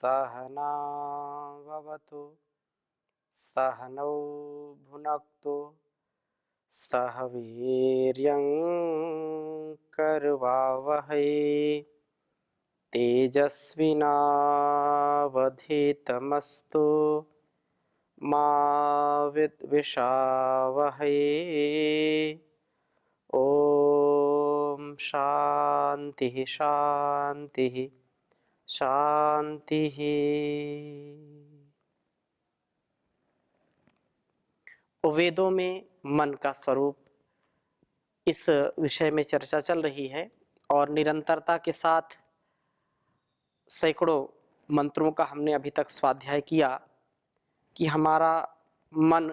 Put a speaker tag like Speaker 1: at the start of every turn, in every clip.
Speaker 1: सहना भवतु सहनौ भुनक्तु सह वीर्यं करवावहै तेजस्विनावधीतमस्तु मा विद्विषावहै। ओम शांति शांति शांति। वेदों में मन का स्वरूप इस विषय में चर्चा चल रही है और निरंतरता के साथ सैकड़ों मंत्रों का हमने अभी तक स्वाध्याय किया कि हमारा मन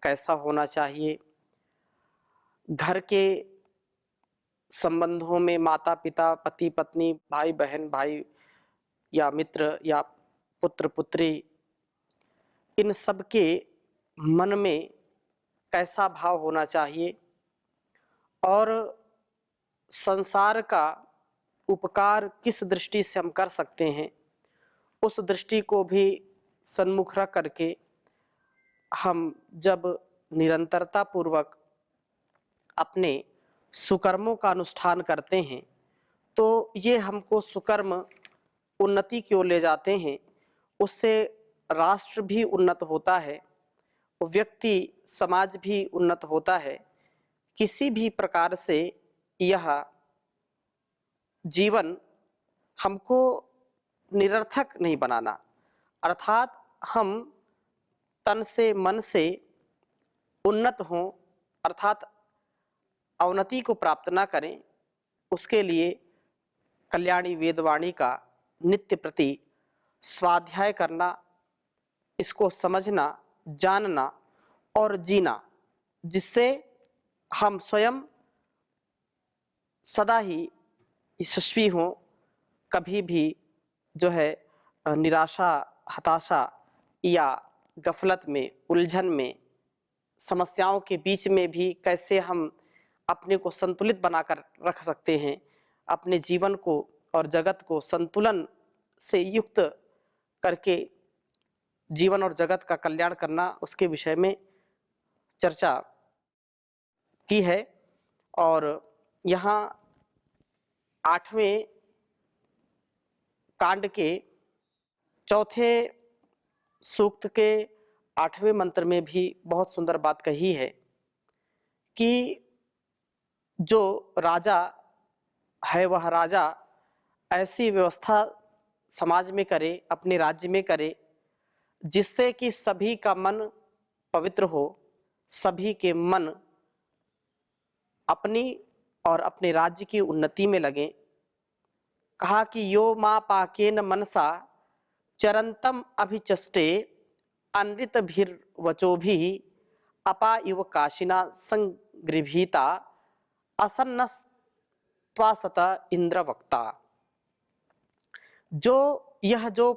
Speaker 1: कैसा होना चाहिए। घर के संबंधों में माता पिता पति पत्नी भाई बहन भाई या मित्र या पुत्र पुत्री, इन सब के मन में कैसा भाव होना चाहिए और संसार का उपकार किस दृष्टि से हम कर सकते हैं, उस दृष्टि को भी सन्मुख रख करके हम जब निरंतरता पूर्वक अपने सुकर्मों का अनुष्ठान करते हैं तो ये हमको सुकर्म उन्नति की ओर ले जाते हैं। उससे राष्ट्र भी उन्नत होता है, व्यक्ति समाज भी उन्नत होता है। किसी भी प्रकार से यह जीवन हमको निरर्थक नहीं बनाना, अर्थात हम तन से मन से उन्नत हों, अर्थात अवनति को प्राप्त ना करें, उसके लिए कल्याणी वेदवाणी का नित्य प्रति स्वाध्याय करना, इसको समझना जानना और जीना, जिससे हम स्वयं सदा ही यशस्वी हों, कभी भी जो है निराशा हताशा या गफलत में उलझन में समस्याओं के बीच में भी कैसे हम अपने को संतुलित बनाकर रख सकते हैं, अपने जीवन को और जगत को संतुलन से युक्त करके जीवन और जगत का कल्याण करना, उसके विषय में चर्चा की है। और यहाँ 8वें कांड के चौथे सूक्त के 8वें मंत्र में भी बहुत सुंदर बात कही है कि जो राजा है वह राजा ऐसी व्यवस्था समाज में करे, अपने राज्य में करे, जिससे कि सभी का मन पवित्र हो, सभी के मन अपनी और अपने राज्य की उन्नति में लगे। कहा कि यो मा पाकेन मनसा चरंतम अभिचष्टे अनृत भीर वचोभि अपा इव काशिना संगृभीता असन्नस्त्वासत इंद्र वक्ता। जो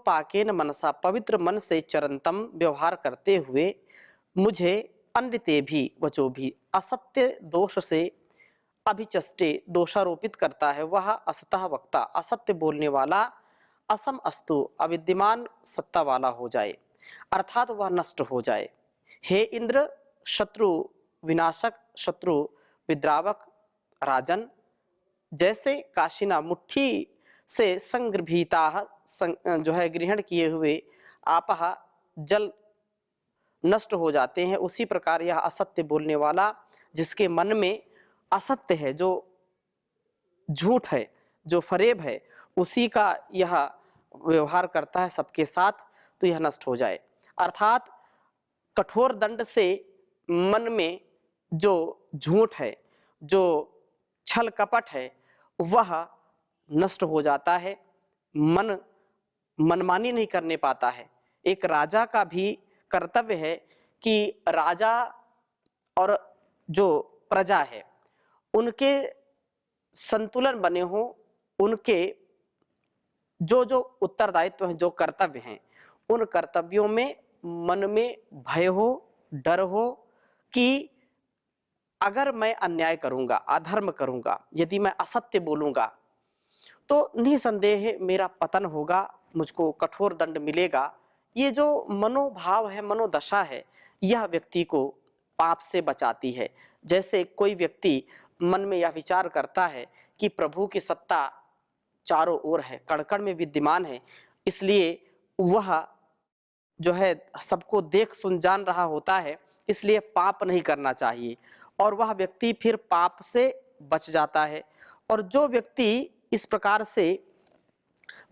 Speaker 1: पाकेन मनसा पवित्र मन से चरंतम व्यवहार करते हुए मुझे अनृते भी वचो भी असत्य दोष से अभिचष्टे दोषारोपित करता है, वह असतः वक्ता असत्य बोलने वाला असम अस्तु अविद्यमान सत्ता वाला हो जाए, अर्थात वह नष्ट हो जाए। हे इंद्र, शत्रु विनाशक शत्रु विद्रावक राजन, जैसे काशिना मुट्ठी से संग्रभीता जो है ग्रहण किए हुए आपह जल नष्ट हो जाते हैं, उसी प्रकार यह असत्य बोलने वाला जिसके मन में असत्य है, जो झूठ है, जो फरेब है, उसी का यह व्यवहार करता है सबके साथ, तो यह नष्ट हो जाए। अर्थात कठोर दंड से मन में जो झूठ है, जो छल कपट है, वह नष्ट हो जाता है। मन मनमानी नहीं करने पाता है। एक राजा का भी कर्तव्य है कि राजा और जो प्रजा है उनके संतुलन बने हों, उनके जो जो उत्तरदायित्व हैं, जो कर्तव्य हैं, उन कर्तव्यों में मन में भय हो, डर हो कि अगर मैं अन्याय करूंगा, अधर्म करूंगा, यदि मैं असत्य बोलूंगा तो निसंदेह मेरा पतन होगा, मुझको कठोर दंड मिलेगा। ये जो मनोभाव है, मनोदशा है, यह व्यक्ति को पाप से बचाती है। जैसे कोई व्यक्ति मन में यह विचार करता है कि प्रभु की सत्ता चारों ओर है, कण-कण में विद्यमान है, इसलिए वह जो है सबको देख सुन जान रहा होता है, इसलिए पाप नहीं करना चाहिए और वह व्यक्ति फिर पाप से बच जाता है। और जो व्यक्ति इस प्रकार से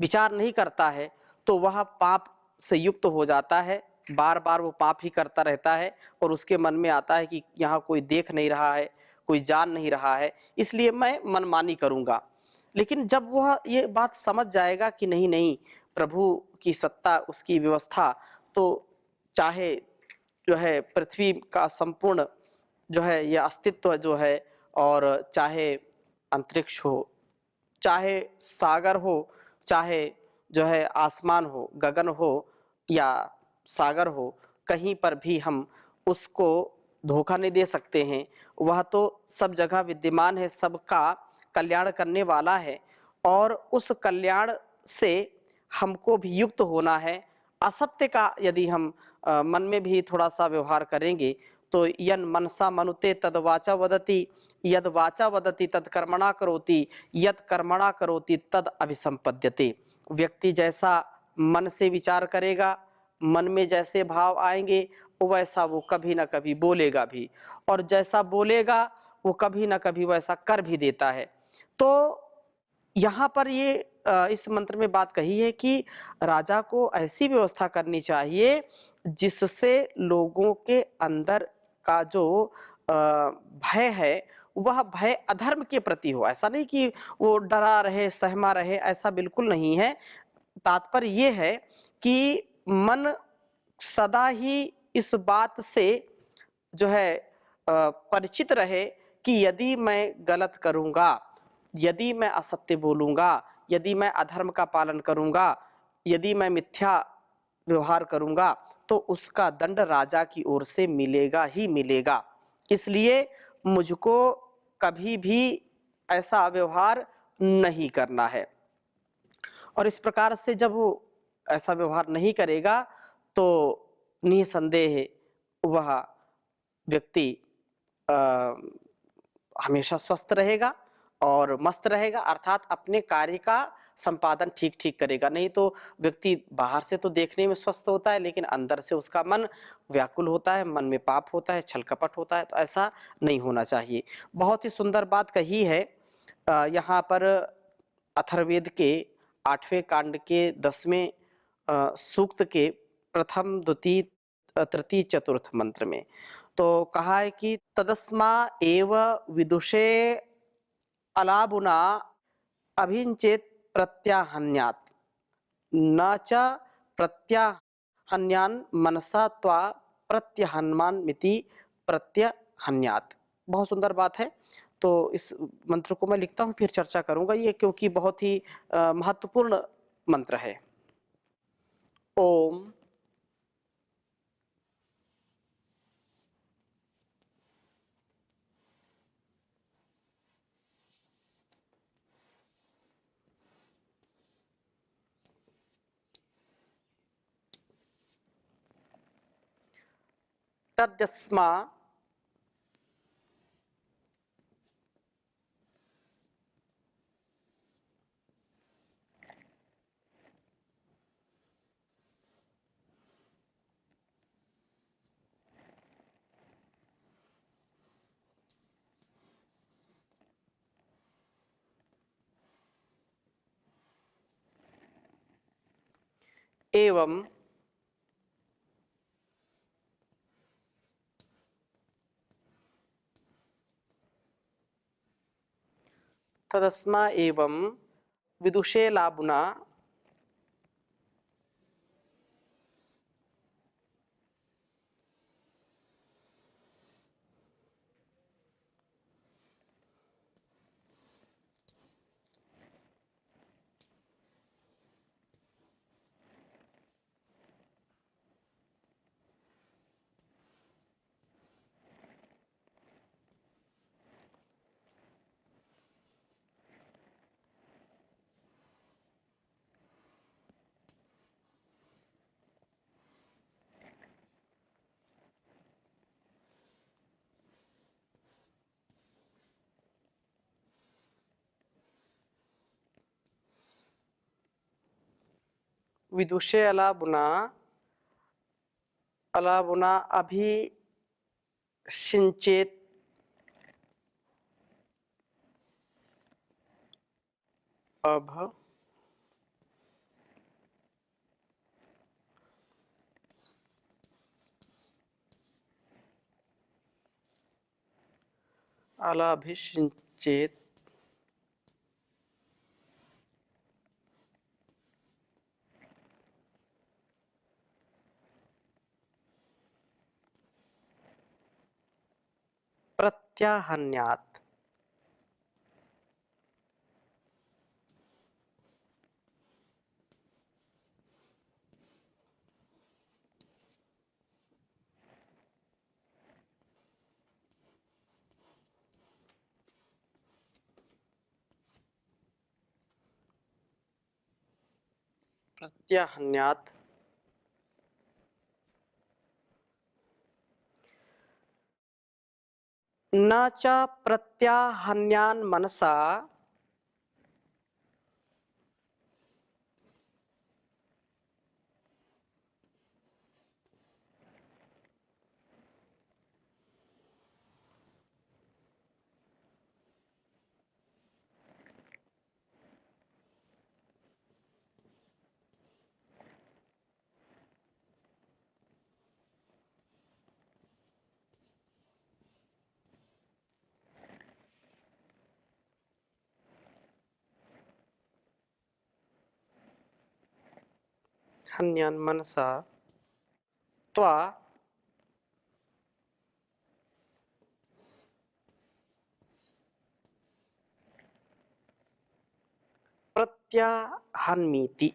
Speaker 1: विचार नहीं करता है तो वह पाप से युक्त हो जाता है, बार बार वो पाप ही करता रहता है और उसके मन में आता है कि यहाँ कोई देख नहीं रहा है, कोई जान नहीं रहा है, इसलिए मैं मनमानी करूँगा। लेकिन जब वह ये बात समझ जाएगा कि नहीं नहीं, प्रभु की सत्ता, उसकी व्यवस्था, तो चाहे जो है पृथ्वी का संपूर्ण जो है यह अस्तित्व जो है, और चाहे अंतरिक्ष हो, चाहे सागर हो, चाहे जो है आसमान हो, गगन हो या सागर हो, कहीं पर भी हम उसको धोखा नहीं दे सकते हैं। वह तो सब जगह विद्यमान है, सबका कल्याण करने वाला है और उस कल्याण से हमको भी युक्त होना है। असत्य का यदि हम मन में भी थोड़ा-सा व्यवहार करेंगे तो यन मनसा मनुते तद वाचा वदति, यद वाचा वदति तद कर्मणा करोति, यद कर्मणा करोति तद अभिसंपद्यते। व्यक्ति जैसा मन से विचार करेगा, मन में जैसे भाव आएंगे, वैसा वो कभी ना कभी बोलेगा भी, और जैसा बोलेगा वो कभी ना कभी वैसा कर भी देता है। तो यहाँ पर ये इस मंत्र में बात कही है कि राजा को ऐसी व्यवस्था करनी चाहिए जिससे लोगों के अंदर का जो भय है, वह भय अधर्म के प्रति हो। ऐसा नहीं कि वो डरा रहे, सहमा रहे, ऐसा बिल्कुल नहीं है। तात्पर्य ये है कि मन सदा ही इस बात से जो है परिचित रहे कि यदि मैं गलत करूँगा, यदि मैं असत्य बोलूँगा, यदि मैं अधर्म का पालन करूँगा, यदि मैं मिथ्या व्यवहार करूँगा, तो उसका दंड राजा की ओर से मिलेगा ही मिलेगा। इसलिए मुझको कभी भी ऐसा व्यवहार नहीं करना है। और इस प्रकार से जब वो ऐसा व्यवहार नहीं करेगा तो निसंदेह वह व्यक्ति अ, हमेशा स्वस्थ रहेगा और मस्त रहेगा, अर्थात अपने कार्य का संपादन ठीक-ठीक करेगा। नहीं तो व्यक्ति बाहर से तो देखने में स्वस्थ होता है लेकिन अंदर से उसका मन व्याकुल होता है, मन में पाप होता है, छल-कपट होता है, तो ऐसा नहीं होना चाहिए। बहुत ही सुंदर बात कही है यहाँ पर अथर्ववेद के 8वें कांड के 10वें सूक्त के प्रथम, द्वितीय, तृतीय, चतुर्थ मंत्र में। तो कहा है कि तदस्मा एव विदुषे अलाबुना अभिंचेत प्रत्याहन्यात् न च प्रत्याहन्यान् मनसा त्वा प्रत्यहन्मान मिति प्रत्यहन्यात्। बहुत सुंदर बात है। तो इस मंत्र को मैं लिखता हूँ फिर चर्चा करूंगा ये, क्योंकि बहुत ही महत्वपूर्ण मंत्र है। ओम तद्यस्मा एवं तदस्मा एवं विदुषे लाबुना विदुषे अलाबुना अभिषिञ्चेत् अभ अलाभिषिञ्चेत् प्रत्याहन्यात्। प्रत्याहन्यात् न च प्रत्याहन्यान् मनसा हन्यान् मनसा त्वा प्रत्याहन्मीति।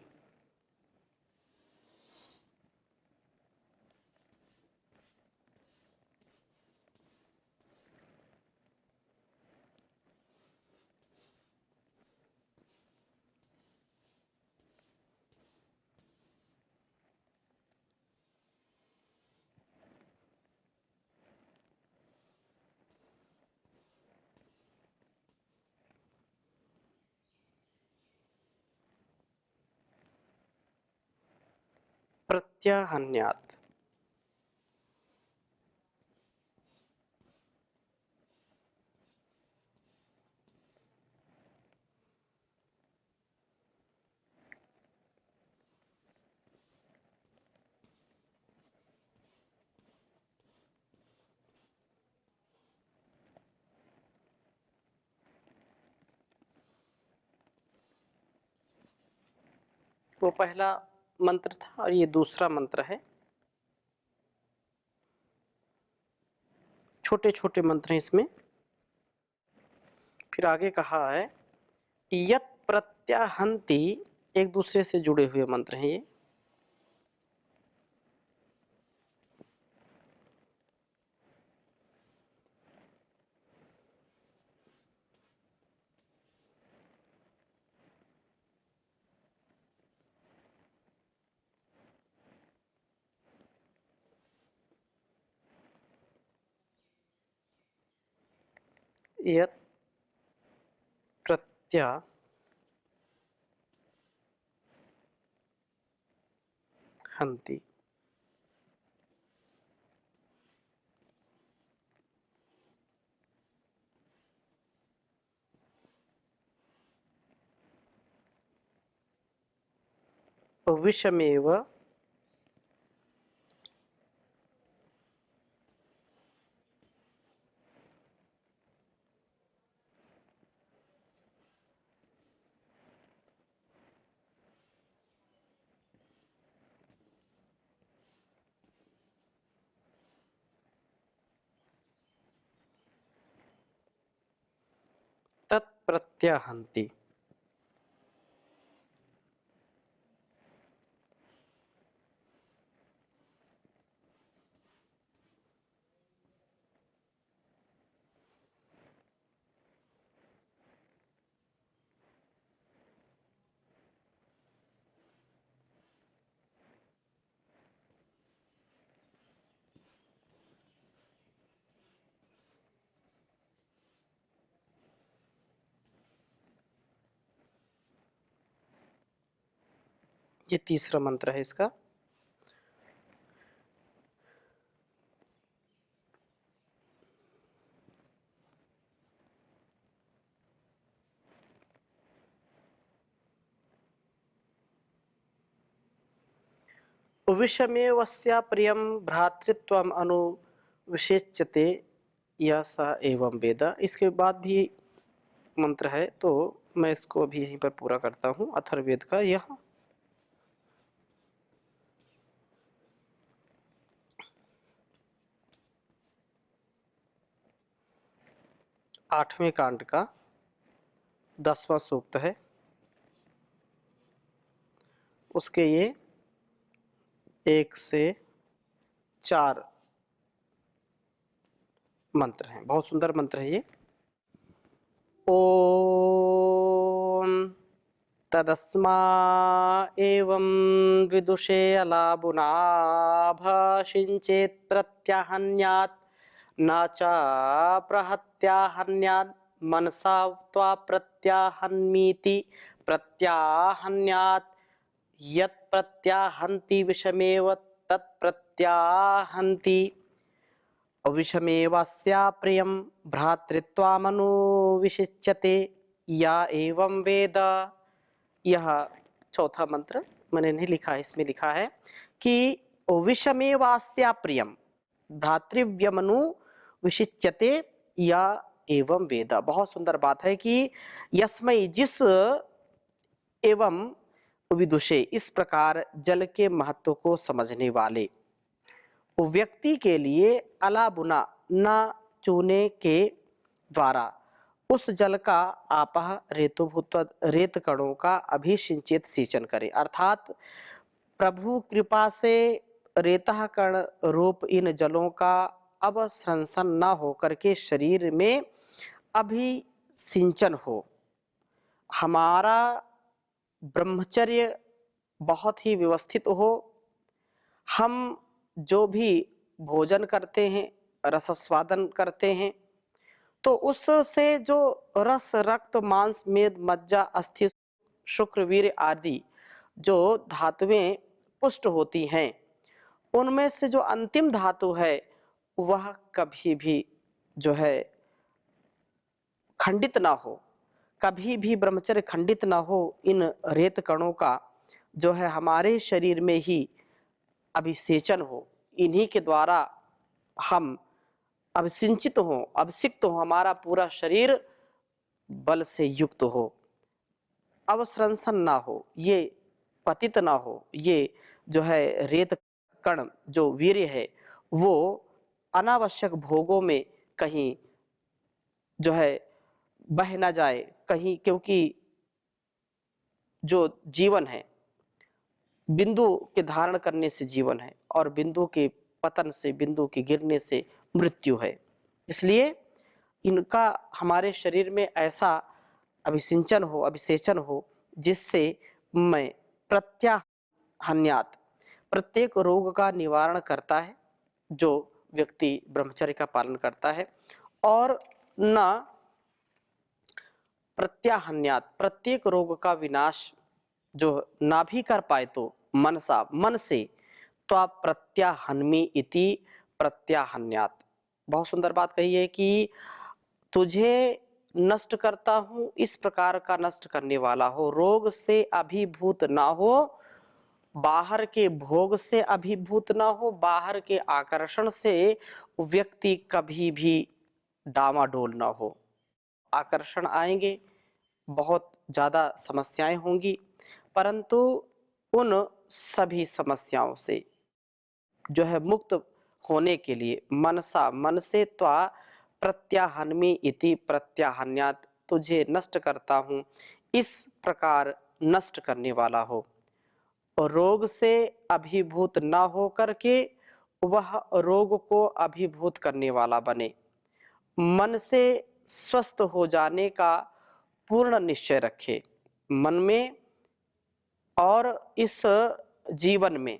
Speaker 1: प्रत्याहन्यात् वो पहला मंत्र था और ये दूसरा मंत्र है। छोटे छोटे मंत्र हैं इसमें। फिर आगे कहा है यत् प्रत्याहन्ति, एक दूसरे से जुड़े हुए मंत्र हैं ये। यत् प्रत्याहन्ति। विषमेव तत्प्रत्याहन्ति। ये तीसरा मंत्र है इसका। विषमेवस्या प्रियं भ्रातृत्वम अनुविषिच्यते यह स एवं वेद। इसके बाद भी मंत्र है, तो मैं इसको अभी यहीं पर पूरा करता हूँ। अथर्ववेद का यह 8वें कांड का 10वां सूक्त है। उसके ये 1 से 4 मंत्र हैं। बहुत सुंदर मंत्र है ये। ओम तदस्मा एवं विदुषे अलाबुनाभाषिञ्चेत् प्रत्याहन्यात् न च प्रहत्याहन्यात् मनसा त्वा प्रत्याहन्मीति प्रत्याहन्यात् यत् प्रत्याहन्ति विषमेव तत् प्रत्याहन्ति विषमेवास्या प्रियं भ्रातृत्वमनुविषिच्यते या एवं वेद। यह चौथा मंत्र मैंने नहीं लिखा है, इसमें लिखा है कि विषमेवास्या प्रियम भ्रातृव्यमनु विषिच्यते या एवं वेद। बहुत सुंदर बात है कि यस्मै जिस एवं विदुषे इस प्रकार जल के महत्व को समझने वाले व्यक्ति के लिए अला बुना न चूने के द्वारा उस जल का आपह रेतुभूत रेत कणों का अभिसिंचित सिंचन करे। अर्थात प्रभु कृपा से रेतः कण रूप इन जलों का अवस्रंसन न होकर के शरीर में अभिसिंचन हो। हमारा ब्रह्मचर्य बहुत ही व्यवस्थित हो। हम जो भी भोजन करते हैं, रसस्वादन करते हैं, तो उससे जो रस रक्त मांस मेद मज्जा अस्थि शुक्र वीर्य आदि जो धातुएं पुष्ट होती हैं, उनमें से जो अंतिम धातु है वह कभी भी जो है खंडित ना हो, कभी भी ब्रह्मचर्य खंडित ना हो। इन रेत कणों का जो है हमारे शरीर में ही अभिसेचन हो, इन्हीं के द्वारा हम अभिसिंचित हो, अभिषिक्त हो, हमारा पूरा शरीर बल से युक्त हो, अवस्रंसन ना हो, ये पतित ना हो, ये जो है रेत कण जो वीर्य है वो अनावश्यक भोगों में कहीं जो है बह ना जाए कहीं, क्योंकि जो जीवन है बिंदु के धारण करने से जीवन है और बिंदु के पतन से, बिंदु के गिरने से मृत्यु है। इसलिए इनका हमारे शरीर में ऐसा अभिसिंचन हो, अभिसेचन हो, जिससे मैं प्रत्याहन्यात प्रत्येक रोग का निवारण करता है जो व्यक्ति ब्रह्मचर्य का पालन करता है, और न प्रत्याहन्यात प्रत्येक रोग का विनाश जो ना भी कर पाए तो मनसा मन से तो प्रत्याहन्मी इति प्रत्याहन्यात। बहुत सुंदर बात कही है कि तुझे नष्ट करता हूं, इस प्रकार का नष्ट करने वाला हो, रोग से अभिभूत ना हो, बाहर के भोग से अभिभूत ना हो, बाहर के आकर्षण से व्यक्ति कभी भी डामाडोल ना हो। आकर्षण आएंगे, बहुत ज्यादा समस्याएं होंगी, परंतु उन सभी समस्याओं से जो है मुक्त होने के लिए मनसा मन से त्वा प्रत्याहन्मी इति प्रत्याहन्यात तुझे नष्ट करता हूं, इस प्रकार नष्ट करने वाला हो। और रोग से अभिभूत न हो करके वह रोग को अभिभूत करने वाला बने। मन से स्वस्थ हो जाने का पूर्ण निश्चय रखे मन में, और इस जीवन में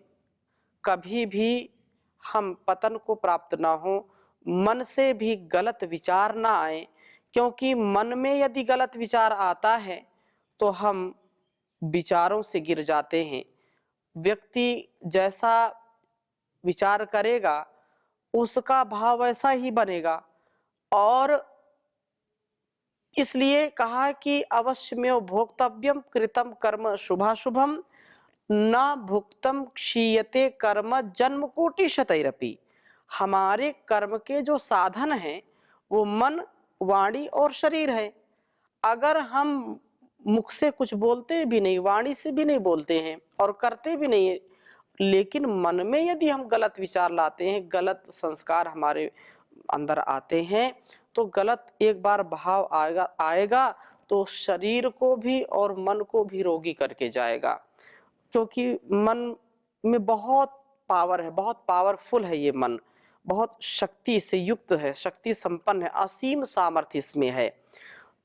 Speaker 1: कभी भी हम पतन को प्राप्त ना हो, मन से भी गलत विचार ना आए, क्योंकि मन में यदि गलत विचार आता है तो हम विचारों से गिर जाते हैं, व्यक्ति जैसा विचार करेगा उसका भाव वैसा ही बनेगा। और इसलिए कहा कि अवश्यमेव भोक्तव्यम कृतम कर्म शुभाशुभम न भुक्तम क्षीयते कर्म जन्म कोटि शतैरपि। हमारे कर्म के जो साधन हैं वो मन, वाणी और शरीर है। अगर हम मुख से कुछ बोलते भी नहीं, वाणी से भी नहीं बोलते हैं और करते भी नहीं है, लेकिन मन में यदि हम गलत विचार लाते हैं, गलत संस्कार हमारे अंदर आते हैं, तो गलत एक बार भाव आएगा आएगा तो शरीर को भी और मन को भी रोगी करके जाएगा। क्योंकि मन में बहुत पावर है, बहुत पावरफुल है ये मन, बहुत शक्ति से युक्त है, शक्ति संपन्न है, असीम सामर्थ्य इसमें है।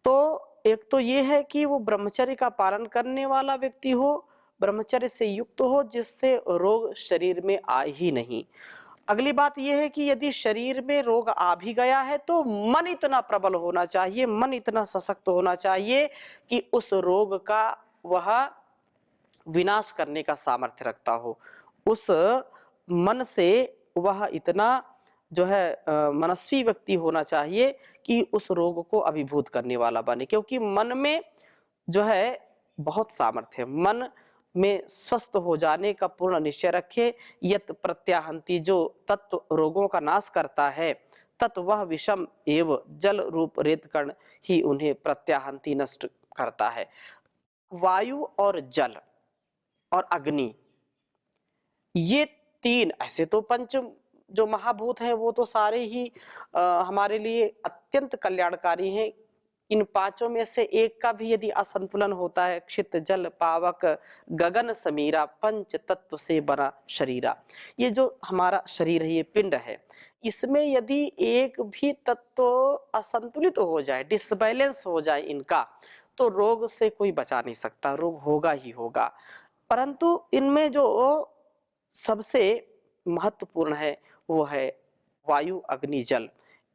Speaker 1: तो एक तो ये है कि वो ब्रह्मचर्य का पालन करने वाला व्यक्ति हो, ब्रह्मचर्य से युक्त हो, जिससे रोग शरीर में आए ही नहीं। अगली बात यह है कि यदि शरीर में रोग आ भी गया है तो मन इतना प्रबल होना चाहिए, मन इतना सशक्त होना चाहिए कि उस रोग का वह विनाश करने का सामर्थ्य रखता हो। उस मन से वह इतना जो है मनस्वी व्यक्ति होना चाहिए कि उस रोग को अभिभूत करने वाला बने। क्योंकि मन में जो है बहुत सामर्थ्य है। मन में स्वस्थ हो जाने का पूर्ण निश्चय रखे। यत प्रत्याहंति, जो तत्व रोगों का नाश करता है, तत् वह विषम एव जल रूप रेत कण ही उन्हें प्रत्याहंति नष्ट करता है। वायु और जल और अग्नि, ये तीन ऐसे तो पंच जो महाभूत हैं वो तो सारे ही हमारे लिए अत्यंत कल्याणकारी हैं। इन पांचों में से एक का भी यदि असंतुलन होता है, क्षित जल पावक गगन समीरा पंच तत्व से बना शरीरा, ये जो हमारा शरीर है, ये पिंड है, इसमें यदि एक भी तत्व असंतुलित हो जाए, डिसबैलेंस हो जाए इनका, तो रोग से कोई बचा नहीं सकता, रोग होगा ही होगा। परंतु इनमें जो सबसे महत्वपूर्ण है वो है वायु अग्नि जल।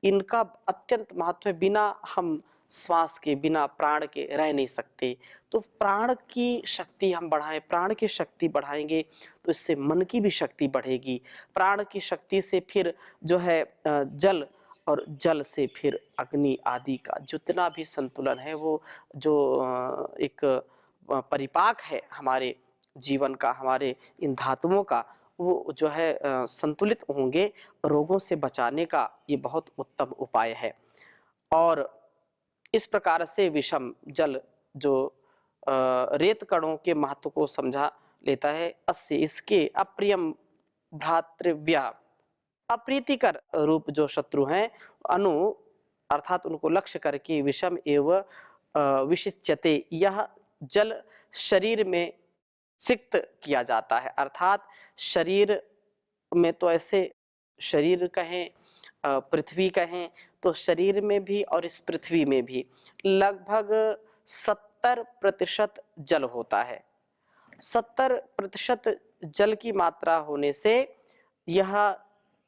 Speaker 1: इनका अत्यंत महत्व है। बिना हम श्वास के, बिना प्राण के रह नहीं सकते। तो प्राण की शक्ति हम बढ़ाएं, प्राण की शक्ति बढ़ाएंगे तो इससे मन की भी शक्ति बढ़ेगी। प्राण की शक्ति से फिर जो है जल, और जल से फिर अग्नि आदि का जितना भी संतुलन है, वो जो एक परिपाक है हमारे जीवन का, हमारे इन धातुओं का, वो जो है संतुलित होंगे। रोगों से बचाने का ये बहुत उत्तम उपाय है। और इस प्रकार से विषम जल जो रेत कणों के महत्व को समझा लेता है। अस्य, इसके अप्रियम भ्रातृव्य, अप्रीतिकर रूप जो शत्रु हैं, अनु अर्थात उनको लक्ष्य करके विषम एवं विशिच्यते, यह जल शरीर में सिक्त किया जाता है। अर्थात शरीर में तो ऐसे, शरीर कहें पृथ्वी कहें, तो शरीर में भी और इस पृथ्वी में भी लगभग 70% जल होता है। 70% जल की मात्रा होने से यह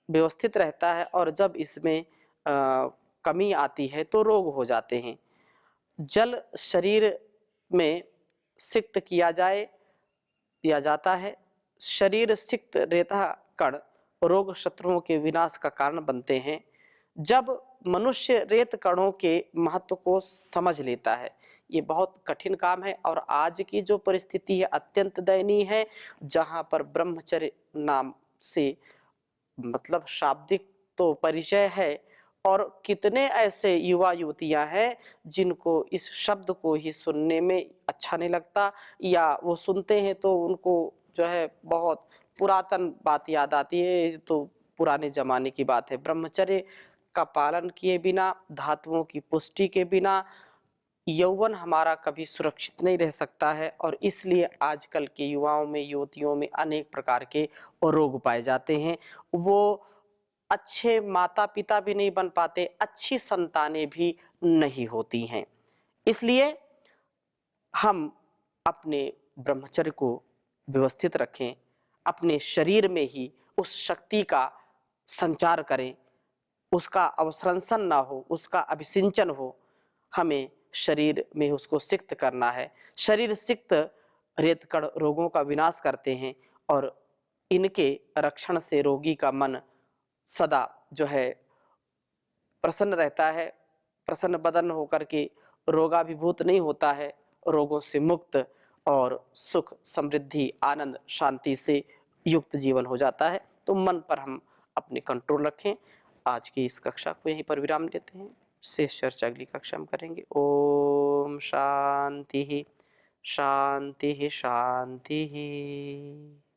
Speaker 1: व्यवस्थित रहता है, और जब इसमें कमी आती है तो रोग हो जाते हैं। जल शरीर में सिक्त किया जाता है। शरीर सिक्त रेता कण रोग शत्रुओं के विनाश का कारण बनते हैं। जब मनुष्य रेत कणों के महत्व को समझ लेता है, ये बहुत कठिन काम है, और आज की जो परिस्थिति है अत्यंत दयनीय है, जहां पर ब्रह्मचर्य नाम से मतलब शाब्दिक तो परिचय है, और कितने ऐसे युवा युवतियां हैं जिनको इस शब्द को ही सुनने में अच्छा नहीं लगता, या वो सुनते हैं तो उनको जो है बहुत पुरातन बात याद आती है। ये तो पुराने जमाने की बात है। ब्रह्मचर्य का पालन किए बिना, धातुओं की पुष्टि के बिना यौवन हमारा कभी सुरक्षित नहीं रह सकता है, और इसलिए आजकल के युवाओं में, युवतियों में अनेक प्रकार के रोग पाए जाते हैं। वो अच्छे माता पिता भी नहीं बन पाते, अच्छी संतानें भी नहीं होती हैं। इसलिए हम अपने ब्रह्मचर्य को व्यवस्थित रखें, अपने शरीर में ही उस शक्ति का संचार करें, उसका अवसंरक्षण ना हो, उसका अभिसिंचन हो। हमें शरीर में उसको सिक्त करना है। शरीर सिक्त रेतकण रोगों का विनाश करते हैं, और इनके रक्षण से रोगी का मन सदा जो है प्रसन्न रहता है, प्रसन्न बदन होकर के रोगाभिभूत नहीं होता है, रोगों से मुक्त और सुख, समृद्धि, आनंद, शांति से युक्त जीवन हो जाता है। तो मन पर हम अपने कंट्रोल रखें। आज की इस कक्षा को यहीं पर विराम देते हैं। शेष चर्चा अगली कक्षा में करेंगे। ओम शांति, शांति, शांति।